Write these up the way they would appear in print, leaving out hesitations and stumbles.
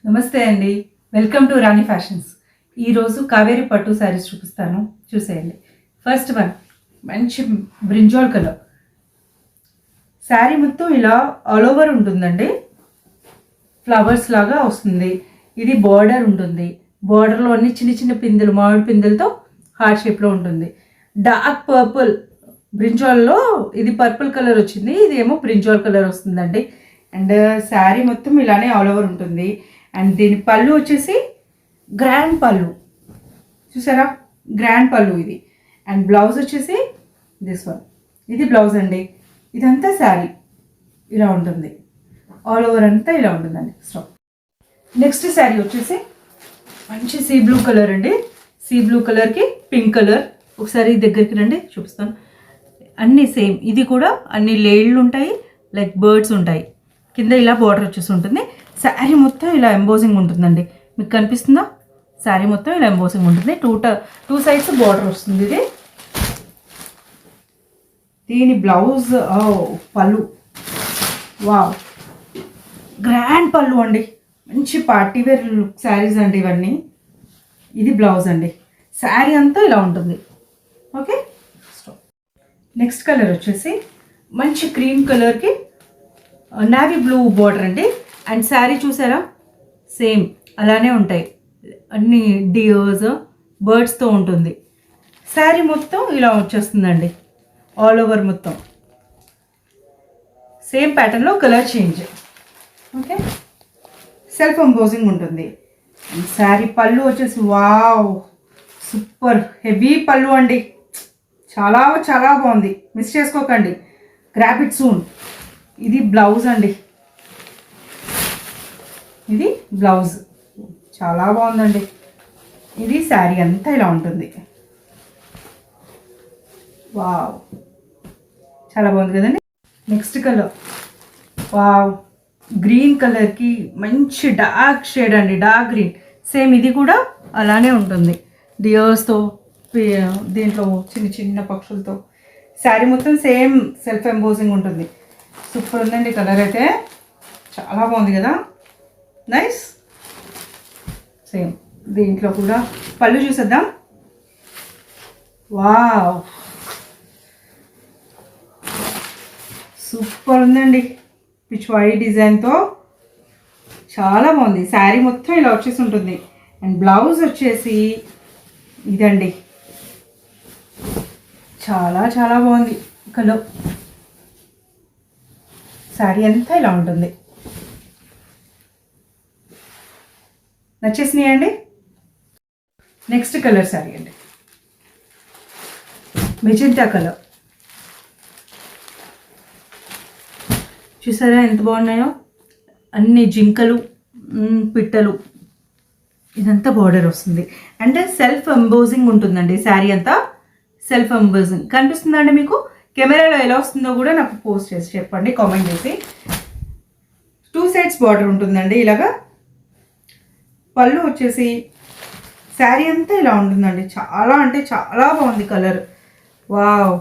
నమస్తే అండి. Welcome to Rani fashions. ఈరోజు కావేరి పట్టు శారీస్ చూపిస్తాను, చూసేయండి. ఫస్ట్ వన్ మంచి బ్రింజాల్ కలర్ శారీ మొత్తం ఇలా ఆల్ ఓవర్ ఉంటుందండి. ఫ్లవర్స్ లాగా వస్తుంది. ఇది బార్డర్ ఉంటుంది. బార్డర్లో అన్ని చిన్న చిన్న పిందెలు, మామిడి పిందెలతో హార్ట్ షేప్లో ఉంటుంది. డార్క్ పర్పుల్ బ్రింజాల్లో ఇది పర్పుల్ కలర్ వచ్చింది, ఇది ఏమో బ్రింజాల్ కలర్ వస్తుందండి. అండ్ శారీ మొత్తం ఇలానే ఆల్ ఓవర్ ఉంటుంది. అండ్ దీని పళ్ళు వచ్చేసి గ్రాండ్ పళ్ళు, చూసారా, గ్రాండ్ పళ్ళు ఇది. అండ్ బ్లౌజ్ వచ్చేసి దిస్ వన్, ఇది బ్లౌజ్ అండి. ఇదంతా శారీ ఇలా ఉంటుంది, ఆల్ ఓవర్ అంతా ఇలా ఉంటుందండి. స్టాప్. నెక్స్ట్ శారీ వచ్చేసి మంచి సీ బ్లూ కలర్ అండి. సీ బ్లూ కలర్కి పింక్ కలర్. ఒకసారి దగ్గరికి రండి, చూపిస్తాను. అన్నీ సేమ్, ఇది కూడా అన్ని లేళ్ళు ఉంటాయి, లైక్ బర్డ్స్ ఉంటాయి. కింద ఇలా బార్డర్ వచ్చేసి ఉంటుంది. శారీ మొత్తం ఇలా ఎంబోజింగ్ ఉంటుందండి. మీకు కనిపిస్తుందా? శారీ మొత్తం ఇలా ఎంబోజింగ్ ఉంటుంది. టూ సైడ్స్ బార్డర్ వస్తుంది. ఇది దీని బ్లౌజ్ పళ్ళు, వావ్, గ్రాండ్ పళ్ళు అండి. మంచి పార్టీవేర్ లుక్ శారీస్ అండి ఇవన్నీ. ఇది బ్లౌజ్ అండి. శారీ అంతా ఇలా ఉంటుంది. ఓకే, నెక్స్ట్ కలర్ వచ్చేసి మంచి క్రీమ్ కలర్కి నావీ బ్లూ బార్డర్ అండి. అండ్ శారీ చూసారా, సేమ్ అలానే ఉంటాయి, అన్ని డియర్స్ బర్డ్స్తో ఉంటుంది. శారీ మొత్తం ఇలా వచ్చేస్తుందండి, ఆల్ ఓవర్ మొత్తం సేమ్ ప్యాటర్న్లో colour change. Okay, self embossing ఉంటుంది. శారీ పళ్ళు వచ్చేసి వావ్, సూపర్ హెవీ పళ్ళు అండి. చాలా చాలా బాగుంది, మిస్ చేసుకోకండి, గ్రాబ్ ఇట్ సూన్. ఇది బ్లౌజ్ అండి. ఇది బ్లౌజ్ చాలా బాగుందండి. ఇది శారీ అంతా ఇలా ఉంటుంది. వావ్, చాలా బాగుంది కదండి. నెక్స్ట్ కలర్, వావ్, గ్రీన్ కలర్కి మంచి డార్క్ షేడ్ అండి, డార్క్ గ్రీన్. సేమ్ ఇది కూడా అలానే ఉంటుంది, డియర్స్తో, దీంట్లో చిన్న చిన్న పక్షులతో. శారీ మొత్తం సేమ్ సెల్ఫ్ ఎంబోజింగ్ ఉంటుంది. సూపర్ ఉందండి, కలర్ అయితే చాలా బాగుంది కదా, నైస్. సేమ్ దీంట్లో కూడా పళ్ళు చూసేద్దాం. వావ్, సూపర్ ఉందండి, పిచ్వాయి డిజైన్తో చాలా బాగుంది. శారీ మొత్తం ఇలా వచ్చేసి ఉంటుంది. అండ్ బ్లౌజ్ వచ్చేసి ఇదండి, చాలా చాలా బాగుంది కలర్. శారీ అంతా ఇలా ఉంటుంది. నచ్చేసినాయి అండి. నెక్స్ట్ కలర్ శారీ అండి, మెజెంటా కలర్. చూసారా ఎంత బాగున్నాయో, అన్ని జింకలు, పిట్టలు, ఇదంతా బార్డర్ వస్తుంది. అంటే సెల్ఫ్ ఎంబోజింగ్ ఉంటుందండి. శారీ అంతా సెల్ఫ్ ఎంబోజింగ్ కనిపిస్తుందండి మీకు. కెమెరాలో ఎలా వస్తుందో కూడా నాకు పోస్ట్ చేసి చెప్పండి, కామెంట్ చేసి. టూ సైడ్స్ బార్డర్ ఉంటుందండి ఇలాగా. పళ్ళు వచ్చేసి శారీ అంతా ఇలా ఉంటుందండి. చాలా అంటే చాలా బాగుంది కలర్. వావ్,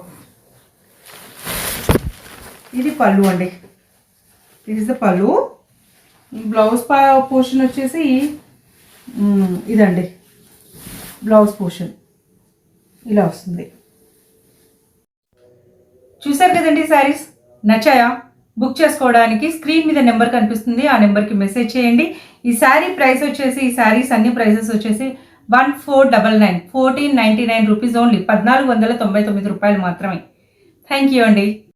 ఇది పళ్ళు అండి. దిస్ ఇస్ ద పళ్ళు. బ్లౌజ్ పోర్షన్ వచ్చేసి ఇదండి, బ్లౌజ్ పోర్షన్ ఇలా వస్తుంది. చూసారు కదండి, శారీస్ నచ్చాయా? బుక్ చేసుకోవడానికి స్క్రీన్ మీద నెంబర్ కనిపిస్తుంది, ఆ నెంబర్కి మెసేజ్ చేయండి. ఈ శారీ ప్రైస్ వచ్చేసి, ఈ శారీస్ అన్ని ప్రైసెస్ వచ్చేసి 1499, 1499 రూపీస్ ఓన్లీ, 1499 రూపాయలు మాత్రమే. థ్యాంక్ యూ అండి.